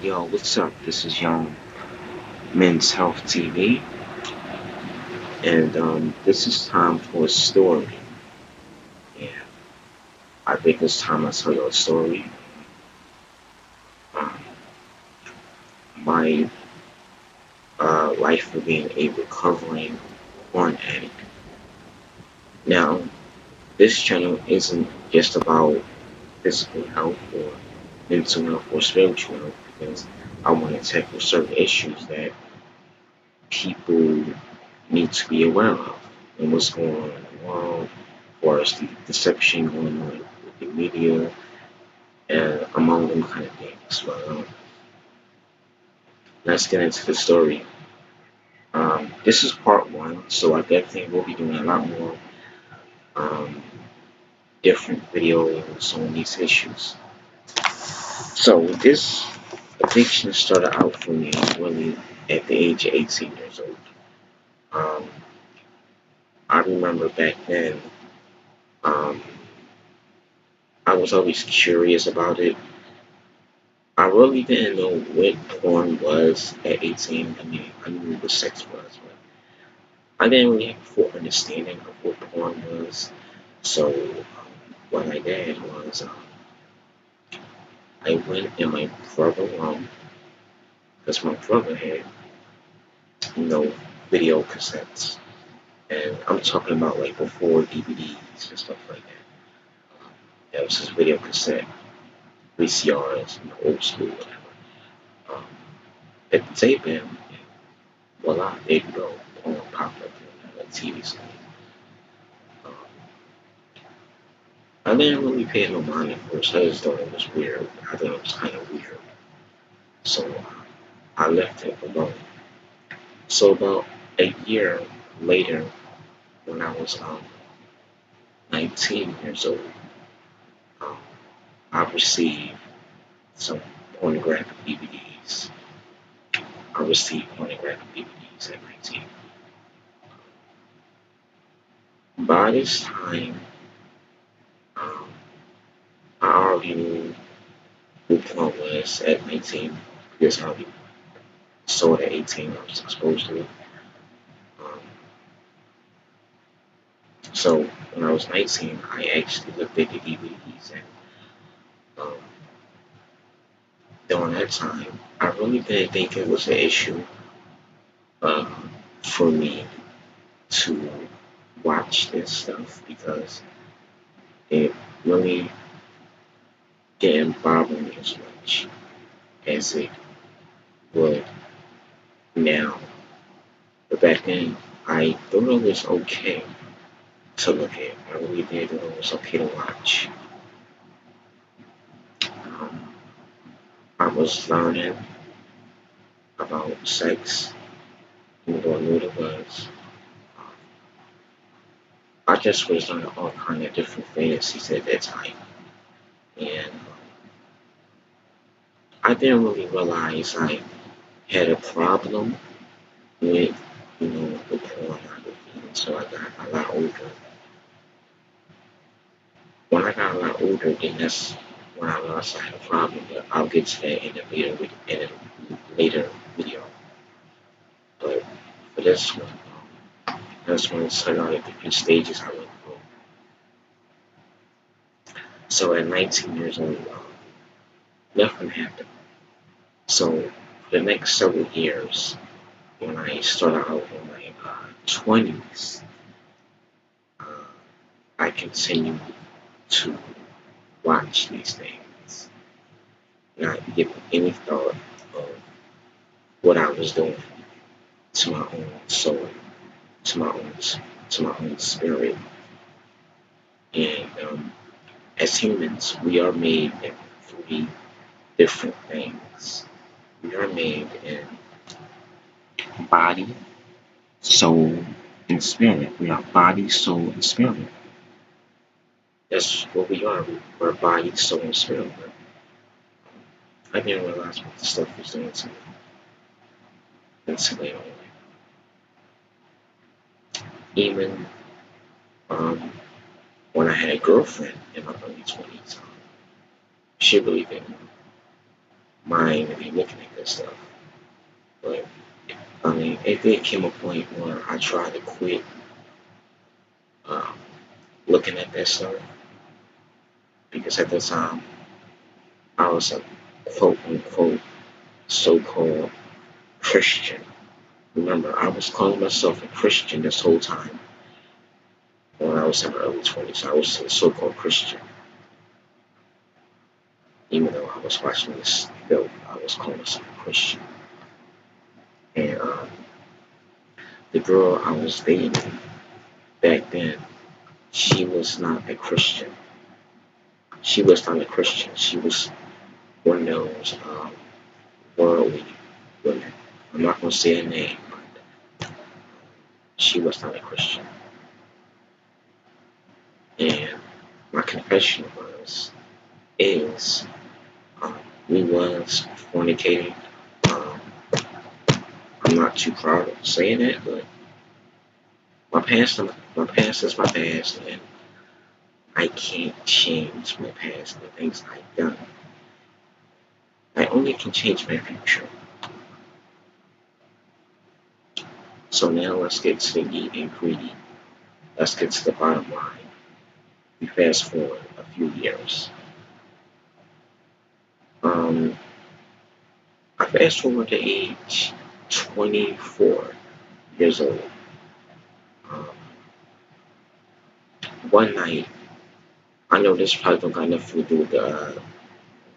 Yo, what's up? This is Young Men's Health TV, and this is time for a story. And I think it's time I tell you a story. Um, my life of being a recovering porn addict. Now, this channel isn't just about physical health or mental health or spiritual health because I want to tackle certain issues that people need to be aware of and what's going on in the world, or as the deception going on with the media, and among them kind of things. But let's get into the story. This is part one, so I definitely will be doing a lot more um, different videos on these issues. So this addiction started out for me really at the age of 18 years old. Um, I remember back then, um, I was always curious about it. I really didn't know what porn was at 18. I mean, I knew what sex was, but I didn't really have a full understanding of what porn was. So, what I did was I went in my brother's room because my brother had, you know, video cassettes. And I'm talking about like before DVDs and stuff like that. That was his video cassette, VCRs, old school, whatever. Um, at the tape in, and voila, there you go. Porn popped up on the TV screen. Um, I didn't really pay no mind at first. I just thought it was weird. I thought it was kind of weird. So I left it alone. So about a year later, when I was 19 years old, um, I received some pornographic DVDs. I received pornographic DVDs at 19. By this time, um, I already knew what porn was at 19 because I already saw it at 18. I was exposed to it. Um, so when I was 19, I actually looked at the DVDs, and um, during that time, I really didn't think it was an issue uh, for me to watch this stuff because it really didn't bother me as much as it would now. But back then, I thought it was okay to look at. I really did thought it was okay to watch. Um, I was learning about sex, even though I knew what it was. I just was learning all kind of different fantasies at that time, and I didn't really realize I had a problem with, the pornography until I got a lot older. When I got a lot older, then that's when I realized I had a problem. But I'll get to that in a later video. But for this one, that's when it started out at different stages I went through. So at 19 years old, nothing happened. So for the next several years, when I started out in my 20s, uh, I continued to watch these things, not give any thought of what I was doing to my own soul, to my own to my own spirit. And as humans, we are made in three different things. We are made in body, soul, and spirit. We are body, soul, and spirit. That's what we are. We're body, soul, and spirit. I didn't realize what the stuff was doing to me until later. Even um, when I had a girlfriend in my early 20s, she really didn't know. mind to be looking at this stuff. But I mean, it did came a point where I tried to quit um, looking at that stuff because at the time I was a quote unquote so-called Christian. Remember, I was calling myself a Christian this whole time when I was in my early 20s. I was a so-called Christian, even though I was watching this film. I was calling myself a Christian, and the girl I was dating back then, she was not a Christian. She was not a Christian. She was one of those worldly women. I'm not going to say her name, but she was not a Christian. And my confession is, um, we was fornicating. Um, I'm not too proud of saying it, but my past is my past, and I can't change my past, the things I've done. I only can change my future. So now let's get to the neat and greedy. Let's get to the bottom line. We fast forward a few years. Um, I fast forward to age 24 years old. Um, one night, I know this probably don't got nothing to do with the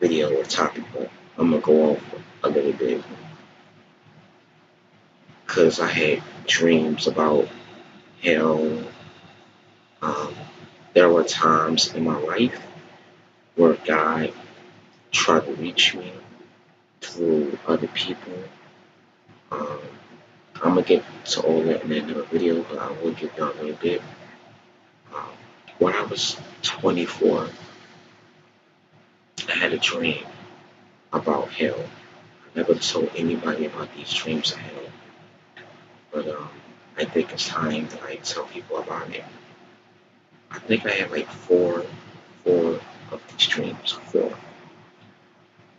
video or topic, but I'm gonna go off a little bit because I had dreams about hell. Um, there were times in my life where God tried to reach me through other people. Um, I'm gonna get to all that in another video, but I will get down a little bit. Um, when I was 24, I had a dream about hell. I never told anybody about these dreams of hell, but I think it's time that I tell people about it. I think I had like four of these dreams. Four.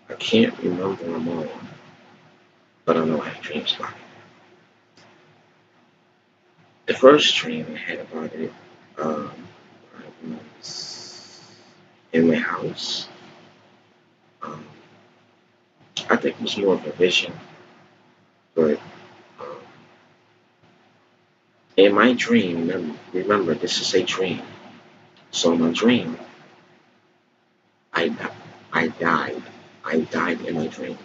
I can't remember them all, but I know I had dreams about it. The first dream I had about it, I was in my house. Um, I think it was more of a vision, but um, in my dream, remember this is a dream. So in my dream, I I died. I died in my dream.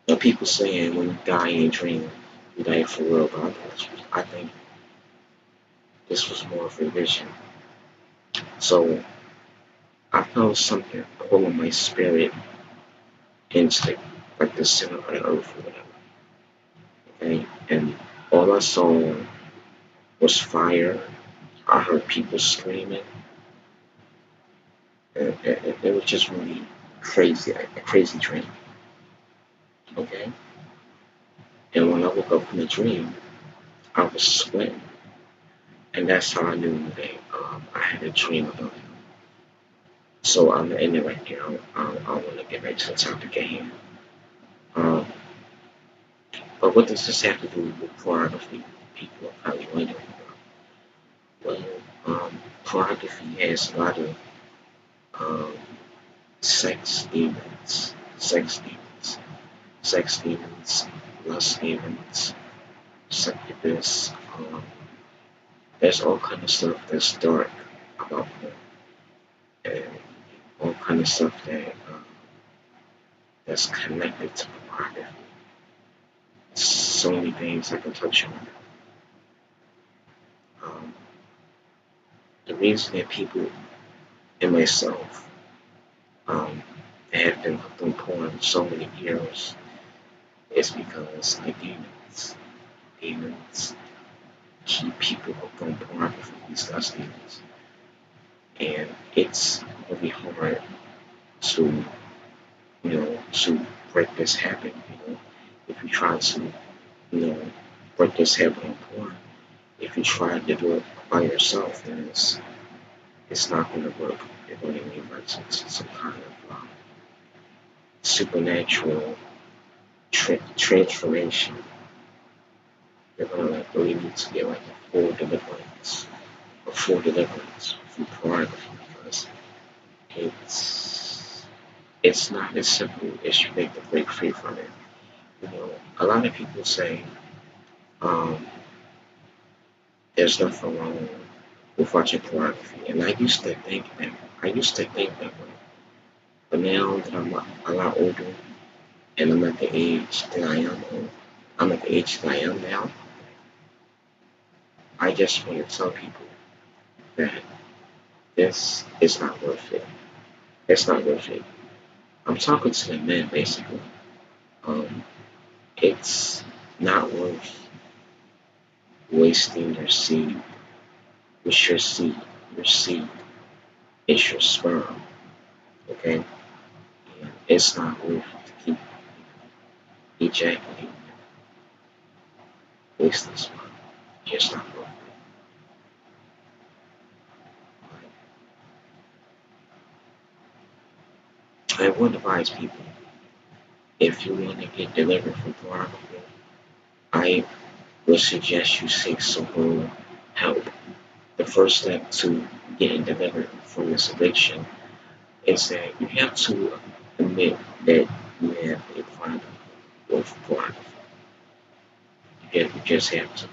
Now people saying when you die in your dream, you die for real, but I think this was more of a vision. So I felt something pulling my spirit into like the center of the earth or whatever. Okay, and all I saw was fire. I heard people screaming, and it was just really crazy, like a crazy dream. Okay, and when I woke up from the dream, I was sweating, and that's how I knew that I had a dream about it. So I'm gonna end it right there. I want to get back to the topic at hand. Um, but what does this have to do with pornography? People are probably wondering. Well, pornography has a lot of um, sex demons, sex demons, lust demons, succubus. There's all kind of stuff that's dark about porn, and all kind of stuff that's connected to pornography. So many things I can touch on. Um, the reason that people and myself um, have been hooked on porn so many years is because of demons. Demons keep people hooked on pornography, these lust demons. And it's really hard to, to break this habit, If you try to, break this habit on porn, if you try to do it by yourself, then it's not going to work. You're going to need like some kind of supernatural transformation. You're gonna like really need to get like a full deliverance from pornography because it's it's not as simple as you think to break free from it. You know, a lot of people say um, there's nothing wrong with watching pornography, and I used to think that way. But now that I'm a lot older and I'm at the age that I am, I'm at the age that I am now. I just want to tell people that this is not worth it. It's not worth it. I'm talking to the men basically. Um, it's not worth wasting your seed. With your seed. Your seed is your sperm. Okay? And it's not worth to keep ejaculating, wasting sperm. It's just not worth it. I would advise people if you want to get delivered from pornography, I would suggest you seek some help. The first step to getting delivered from this addiction is that you have to admit that you have a problem with pornography. You just have to.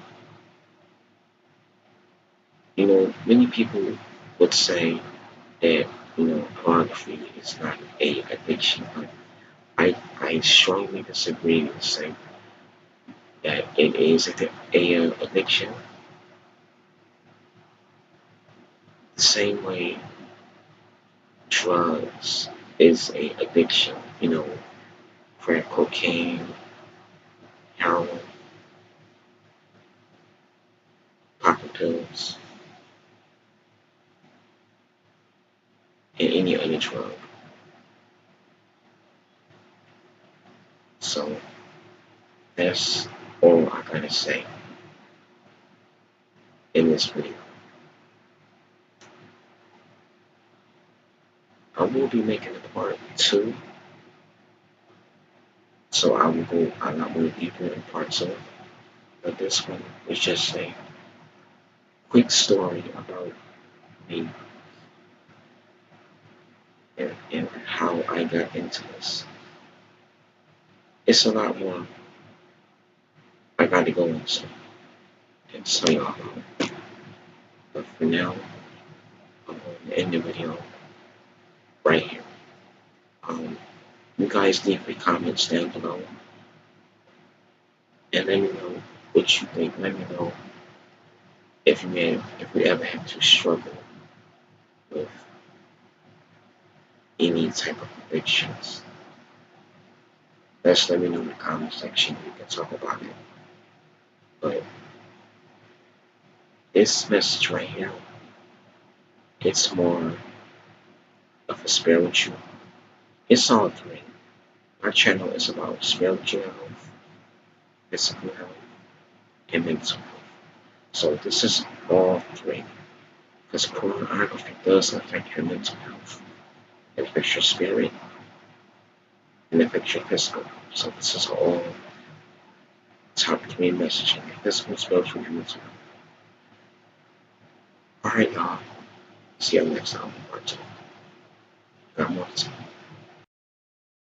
You know, many people would say that, you know, pornography is not a addiction. But I strongly disagree and say that it is a addiction. The same way drugs is a addiction. You know, crack cocaine, heroin, popping pills, and any other drug. So that's all I gotta say in this video. I will be making a part two, so I will go a lot more deeper in part two. But this one was just a quick story about me and how I got into this. It's a lot more I got to go into and tell y'all about. But for now, I'm going to end the video right here. You guys leave your comments down below and let me know what you think. Let me know if you ever have to struggle with any type of addictions. Just let me know in the comment section. We can talk about it. But this message right here, it's more of a spiritual. It's all three. My channel is about spiritual health, physical health, and mental health. So this is all three. Because pornography does affect your mental health. It affects your spirit and it affects your physical. So this is all top three messaging. Physical, spiritual, and mental health. Alright, y'all. See you next time. Part two. Got more to say.